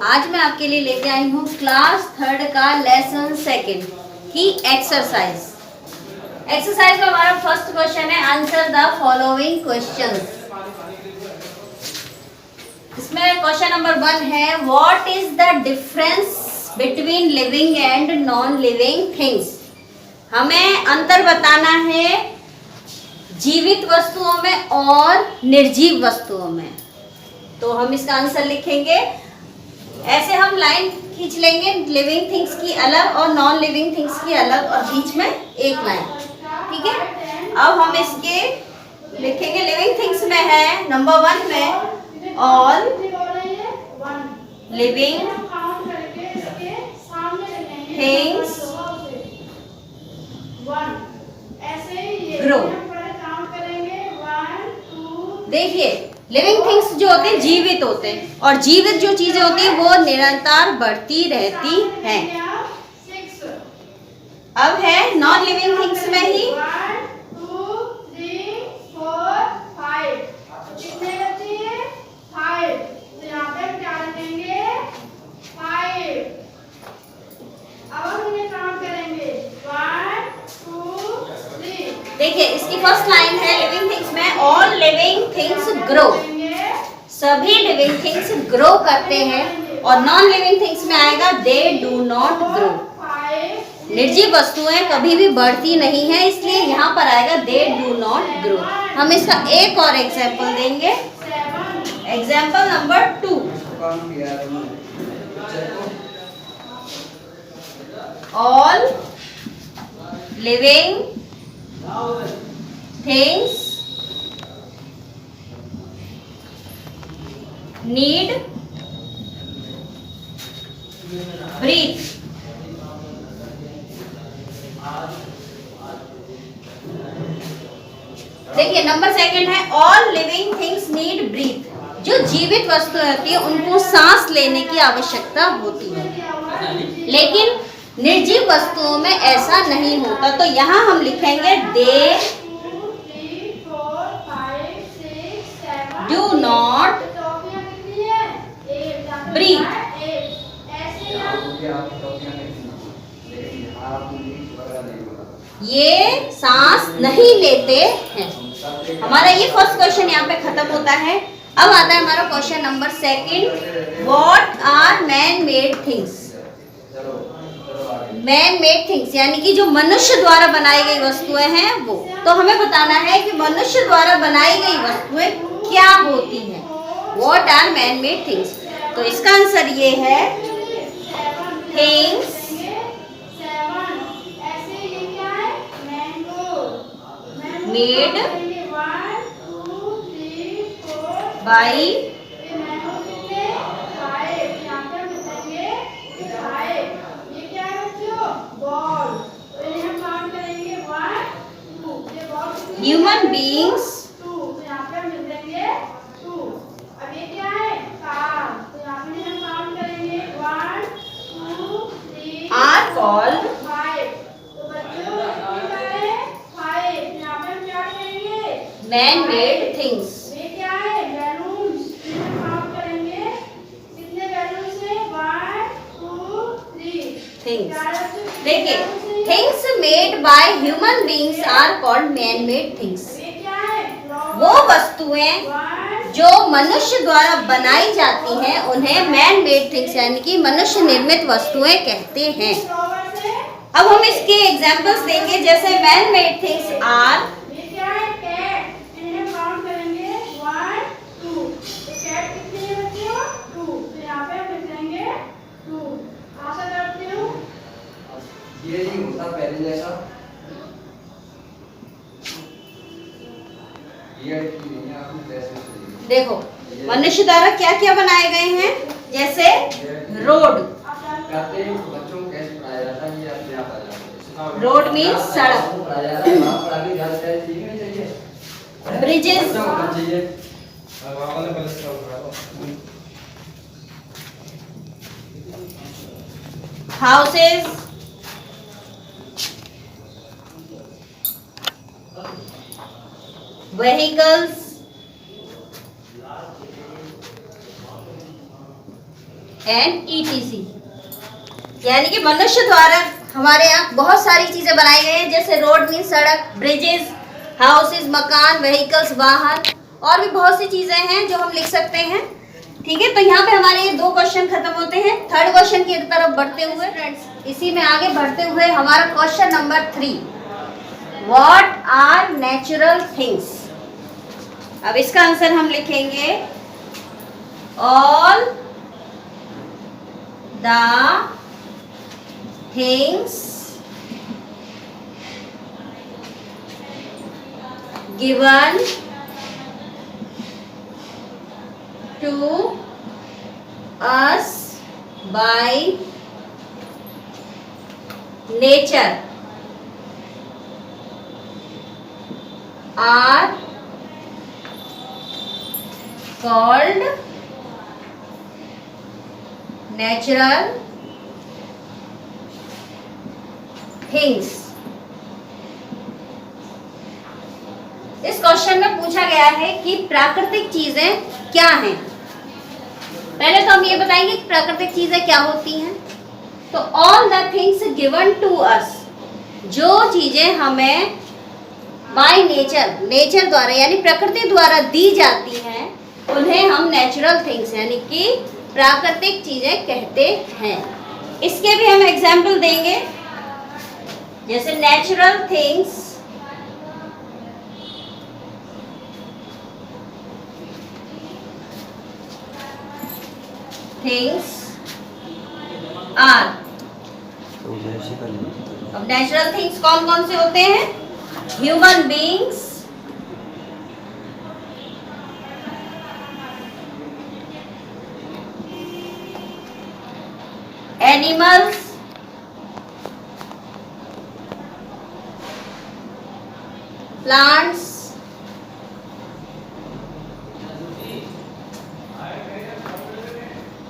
आज मैं आपके लिए लेके आई हूँ क्लास 3 का लेसन 2 की एक्सरसाइज। एक्सरसाइज में हमारा फर्स्ट क्वेश्चन है आंसर द फॉलोइंग क्वेश्चंस। इसमें क्वेश्चन नंबर 1 है what is the difference between living and non living things. हमें अंतर बताना है जीवित वस्तुओं में और निर्जीव वस्तुओं में। तो हम इसका आंसर लिखेंगे, ऐसे हम लाइन खींच लेंगे, लिविंग थिंग्स की अलग और नॉन लिविंग थिंग्स की अलग और बीच में एक लाइन, ठीक है। अब हम इसके लिखेंगे, लिविंग थिंग्स में है नंबर 1 में ऑल लिविंग थिंग्स ग्रो। देखिए लिविंग थिंग्स जो होते हैं जीवित होते हैं और जीवित जो चीजें होती हैं वो निरंतर बढ़ती रहती हैं। अब है नॉन लिविंग थिंग्स में ही 1 2 3 4 5 कितने बचे हैं 5। तो यहाँ पे हम क्या रखेंगे 5। अब हम इन्हें काउंट करेंगे 1 2 3। देखिए इसकी फर्स्ट लाइन है लिविंग थिंग्स में ऑल लिविंग थिंग्स ग्रो, सभी लिविंग थिंग्स ग्रो करते हैं। और नॉन लिविंग थिंग्स में आएगा दे डू नॉट ग्रो, निर्जीव वस्तुएं कभी भी बढ़ती नहीं है, इसलिए यहाँ पर आएगा दे डू नॉट ग्रो। हम इसका एक और एग्जाम्पल देंगे, example number 2 all living things need breathe. देखिए नंबर 2 है all living things need breathe. जो जीवित वस्तुएं होती है उनको सांस लेने की आवश्यकता होती है, लेकिन निर्जीव वस्तुओं में ऐसा नहीं होता। तो यहाँ हम लिखेंगे दे डू नॉट ब्रीथ। ये सांस नहीं लेते हैं। हमारा ये फर्स्ट क्वेश्चन यहाँ पे खत्म होता है। अब आता है हमारा question number 2 what are man made things. Man made things यानी कि जो मनुष्य द्वारा बनाई गई वस्तुएं हैं वो। तो हमें बताना है कि मनुष्य द्वारा बनाई गई वस्तुएं क्या होती हैं। What are man made things. तो इसका आंसर ये है things made by human beings are called man made things. देखिए things made by human beings are called man made things. वो वस्तुएं जो मनुष्य द्वारा बनाई जाती हैं उन्हें मैन मेड थिंग्स यानी कि मनुष्य निर्मित वस्तुएं कहते हैं। अब हम इसके एग्जांपल्स देंगे, जैसे मैन मेड थिंग्स आर ये नहीं होता पहले जैसा, ये नहीं है आपने जैसे। देखो मनुष्य द्वारा क्या क्या बनाए गए हैं, जैसे रोड। बच्चों को कैसे पढ़ाया जाता है ये अपने आप आ जाता है। रोड मीन्स सड़क, bridges, houses, vehicles, and ETC। यानी कि मनुष्य द्वारा हमारे यहाँ बहुत सारी चीजें बनाई गई हैं, जैसे रोड मीन सड़क, ब्रिजेस, हाउसेस मकान, व्हीकल्स वाहन, और भी बहुत सी चीजें हैं जो हम लिख सकते हैं। ठीक है, तो यहाँ पे हमारे ये 2 क्वेश्चन खत्म होते हैं। थर्ड क्वेश्चन की तरफ बढ़ते हुए फ्रेंड्स, इसी में आगे बढ़ते हुए हमारा question number 3, what are natural things. अब इसका आंसर हम लिखेंगे all the things given to us by nature are called natural things। इस क्वेश्चन में पूछा गया है कि प्राकृतिक चीजें क्या हैं। पहले तो हम ये बताएंगे कि प्राकृतिक चीजें क्या होती हैं। तो all the things given to us, जो चीजें हमें बाय नेचर, नेचर द्वारा यानी प्रकृति द्वारा दी जाती हैं, उन्हें हम नेचुरल थिंग्स यानी कि प्राकृतिक चीजें कहते हैं। इसके भी हम एग्जाम्पल देंगे, जैसे नेचुरल थिंग्स आर। अब नेचुरल थिंग्स कौन कौन से होते हैं? ह्यूमन बीइंग्स, एनिमल्स, प्लांट्स,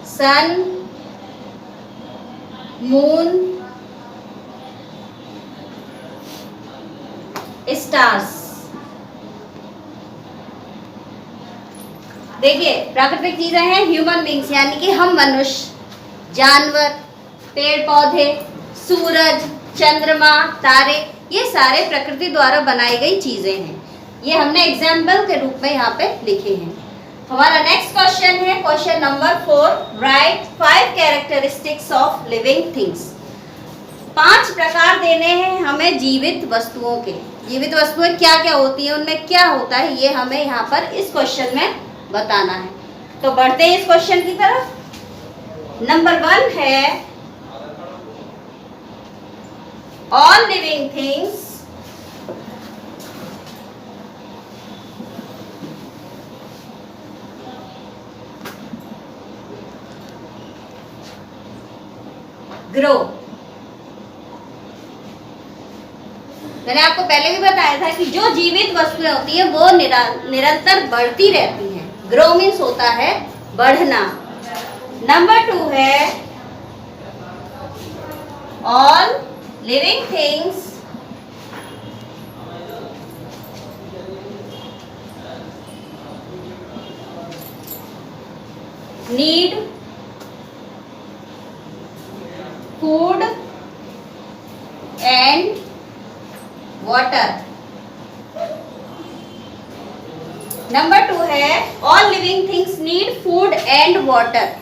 सन, मून, स्टार्स। देखिए, प्राकृतिक चीजें हैं ह्यूमन बींग्स यानी कि हम मनुष्य, जानवर, पेड़ पौधे, सूरज, चंद्रमा, तारे, ये सारे प्रकृति द्वारा बनाई गई चीजें हैं। ये हमने एग्जाम्पल के रूप में यहाँ पे लिखे हैं। हमारा नेक्स्ट क्वेश्चन है question number 4, right 5 characteristics of living things. 5 प्रकार देने हैं हमें जीवित वस्तुओं के। जीवित वस्तुएं क्या क्या होती हैं, उनमें क्या होता है, ये हमें यहाँ पर इस क्वेश्चन में बताना है। तो बढ़ते हैं इस क्वेश्चन की तरफ। नंबर 1 है ऑल लिविंग थिंग्स ग्रो। मैंने आपको पहले भी बताया था कि जो जीवित वस्तुएं होती हैं वो निरंतर बढ़ती रहती हैं। ग्रो मीन्स होता है बढ़ना। नंबर 2 है all living things need food and water. Number 2 है all living things need food and water.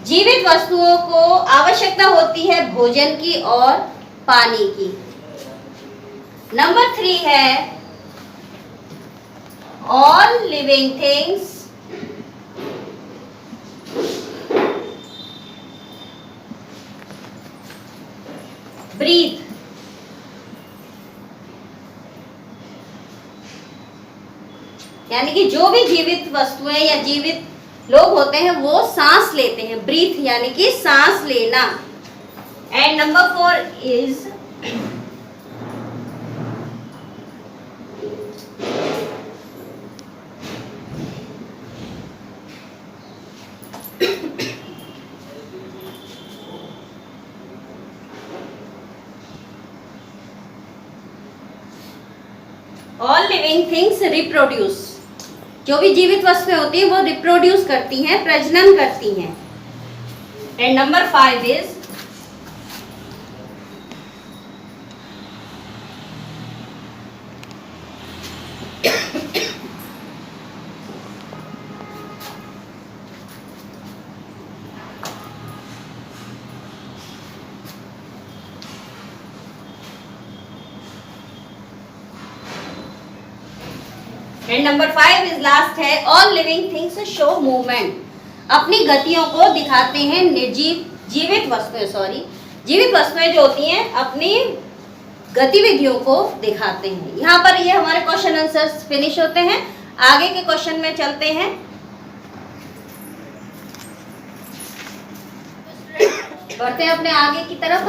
जीवित वस्तुओं को आवश्यकता होती है भोजन की और पानी की। नंबर 3 है ऑल लिविंग थिंग्स ब्रीथ। यानी कि जो भी जीवित वस्तुएं या जीवित लोग होते हैं वो सांस लेते हैं। ब्रीथ यानी कि सांस लेना। And number 4 is all living things reproduce. जो भी जीवित वस्तुएं होती हैं वो रिप्रोड्यूस करती हैं, प्रजनन करती हैं। And number 5 is and number 5 is last है all living things show movement, अपनी गतियों को दिखाते हैं। जीवित वस्तुएं जो होती हैं अपनी गतिविधियों को दिखाते हैं। यहाँ पर ये हमारे क्वेश्चन आंसर्स फिनिश होते हैं। आगे के क्वेश्चन में चलते हैं। बढ़ते हैं अपने आगे की तरफ।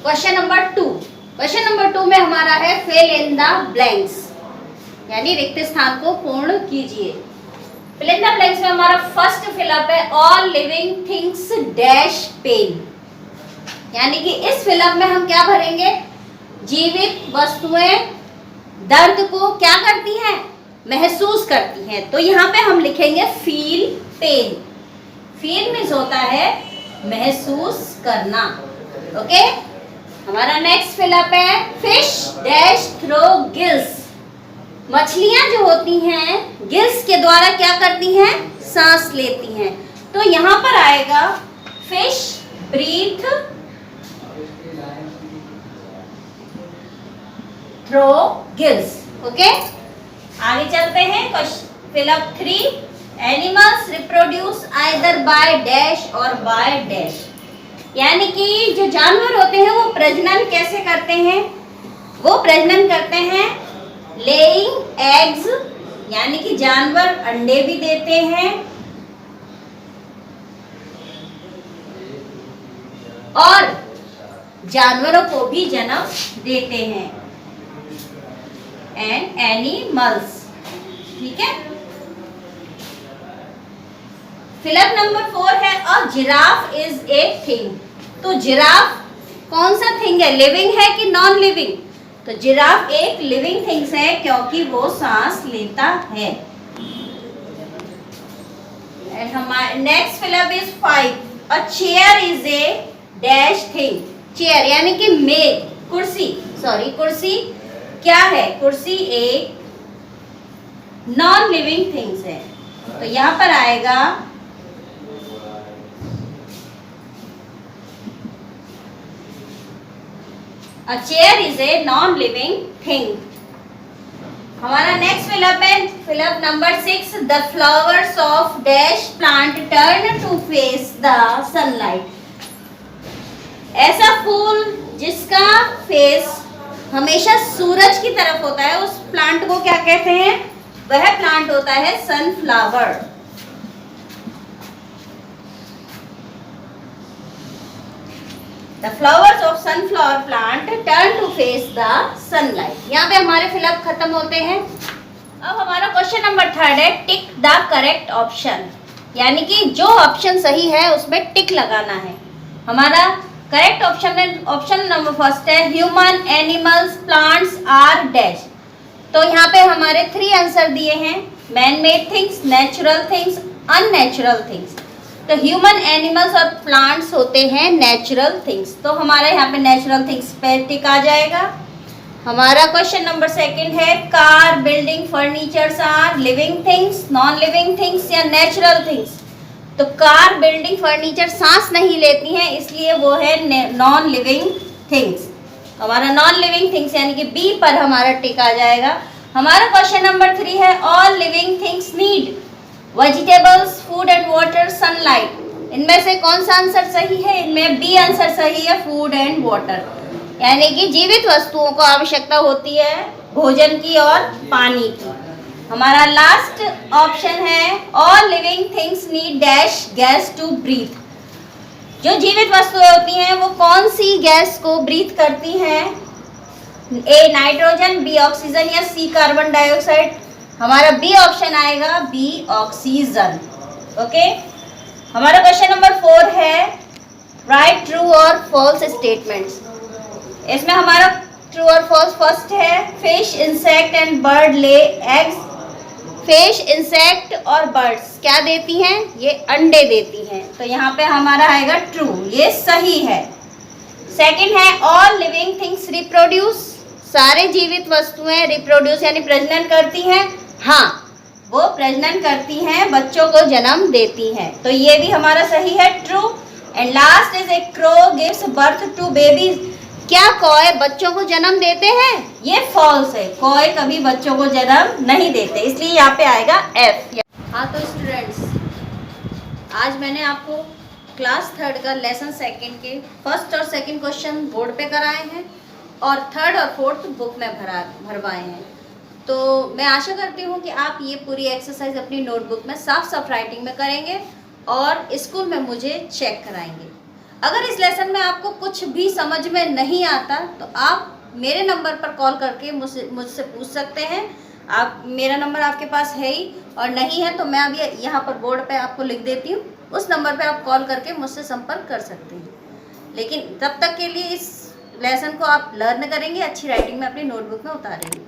क्वेश्चन नंबर 2 में हमारा है फिल इन द ब्लैंक्स, यानी रिक्त स्थान को पूर्ण कीजिए। फिल इन द ब्लैंक्स में हमारा फर्स्ट फिलअप है all living things dash pen, यानी कि इस फिलअप में हम क्या भरेंगे? जीवित वस्तुएं दर्द को क्या करती हैं? महसूस करती हैं। तो यहाँ पे हम लिखेंगे फील पेन। फील मीन्स होता है महसूस करना। ओके, हमारा नेक्स्ट फिलअप है फिश डैश थ्रो गिल्स, मछलियां जो होती हैं गिल्स के द्वारा क्या करती हैं? सांस लेती हैं। तो यहाँ पर आएगा fish breathe through gills. Okay, आगे चलते हैं। Fill up 3 animals reproduce either by dash और बाय डैश, यानी कि जो जानवर होते हैं वो प्रजनन कैसे करते हैं? वो प्रजनन करते हैं लेइंग एग्स, यानी कि जानवर अंडे भी देते हैं और जानवरों को भी जन्म देते हैं। एंड एनिमल्स, ठीक है। फिलअप नंबर 4 है अ जिराफ इज ए थिंग। तो जिराफ कौन सा थिंग है? लिविंग है कि नॉन लिविंग? तो जिराफ एक लिविंग थिंग्स है क्योंकि वो सांस लेता है। एंड हमारा next fill up is 5 a chair is a dash thing. Chair यानी कि मेज, कुर्सी क्या है? कुर्सी एक नॉन लिविंग थिंग्स है। तो यहां पर आएगा A chair is a non-living thing. हमारा नेक्स्ट फिलअप है fill up number 6 the flowers of dash plant turn to face the sunlight. ऐसा फूल जिसका फेस हमेशा सूरज की तरफ होता है, उस प्लांट को क्या कहते हैं? वह प्लांट होता है sunflower. The flowers of sunflower plant turn to face the sunlight। यहाँ पे हमारे फिलअप खत्म होते हैं। अब हमारा क्वेश्चन नंबर 3 है टिक द करेक्ट ऑप्शन, यानी कि जो ऑप्शन सही है उसमें टिक लगाना है। हमारा करेक्ट ऑप्शन नंबर 1 है human animals plants are dash. तो यहाँ पे हमारे 3 आंसर दिए हैं, man made things, natural things, unnatural things. तो ह्यूमन एनिमल्स और प्लांट्स होते हैं नेचुरल थिंग्स। तो हमारा यहाँ पे नेचुरल थिंग्स पे टिक आ जाएगा। हमारा क्वेश्चन नंबर 2 है car building furnitures are living things, non living things या नेचुरल थिंग्स। तो कार बिल्डिंग फर्नीचर सांस नहीं लेती हैं, इसलिए वो है नॉन लिविंग थिंग्स। हमारा नॉन लिविंग थिंग्स यानी कि बी पर हमारा टिक आ जाएगा। हमारा क्वेश्चन नंबर 3 है all living things need vegetables food and water sunlight. इनमें से कौन सा आंसर सही है? इनमें बी आंसर सही है, फूड एंड वाटर, यानी कि जीवित वस्तुओं को आवश्यकता होती है भोजन की और पानी की। हमारा लास्ट ऑप्शन है all living things need dash gas to breathe. जो जीवित वस्तुएं होती हैं वो कौन सी गैस को ब्रीथ करती हैं? ए नाइट्रोजन, बी ऑक्सीजन या सी कार्बन डाइऑक्साइड। हमारा बी ऑप्शन आएगा, बी ऑक्सीजन। ओके, हमारा क्वेश्चन नंबर 4 है राइट ट्रू और फॉल्स स्टेटमेंट्स। इसमें हमारा ट्रू और फॉल्स फर्स्ट है fish insect and bird lay eggs. Fish, insect और बर्ड्स क्या देती हैं? ये अंडे देती हैं। तो यहाँ पे हमारा आएगा ट्रू, ये सही है। सेकंड है ऑल लिविंग थिंग्स रिप्रोड्यूस, सारे जीवित वस्तुएं रिप्रोड्यूस यानी प्रजनन करती हैं। हाँ, वो प्रजनन करती हैं, बच्चों को जन्म देती हैं। तो ये भी हमारा सही है, true. And last is a crow gives birth to babies, क्या कौए बच्चों को जन्म देते हैं? ये फॉल्स है, कौए कभी बच्चों को जन्म नहीं देते, इसलिए यहाँ पे आएगा एफ। हाँ तो स्टूडेंट्स, आज मैंने आपको क्लास 3 का लेसन 2 के फर्स्ट और सेकंड क्वेश्चन बोर्ड पे कराए हैं और 3rd और 4th बुक में भरवाए हैं। तो मैं आशा करती हूँ कि आप ये पूरी एक्सरसाइज अपनी नोटबुक में साफ साफ राइटिंग में करेंगे और स्कूल में मुझे चेक कराएंगे। अगर इस लेसन में आपको कुछ भी समझ में नहीं आता तो आप मेरे नंबर पर कॉल करके मुझसे पूछ सकते हैं। आप, मेरा नंबर आपके पास है ही, और नहीं है तो मैं अभी यहाँ पर बोर्ड पे आपको लिख देती हूँ, उस नंबर पे आप कॉल करके मुझसे संपर्क कर सकते हैं। लेकिन तब तक के लिए इस लेसन को आप लर्न करेंगे, अच्छी राइटिंग में अपनी नोटबुक में उतारेंगे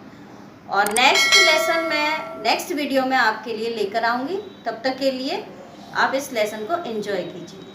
और नेक्स्ट लेसन में नेक्स्ट वीडियो में आपके लिए लेकर आऊँगी। तब तक के लिए आप इस लेसन को एंजॉय कीजिए।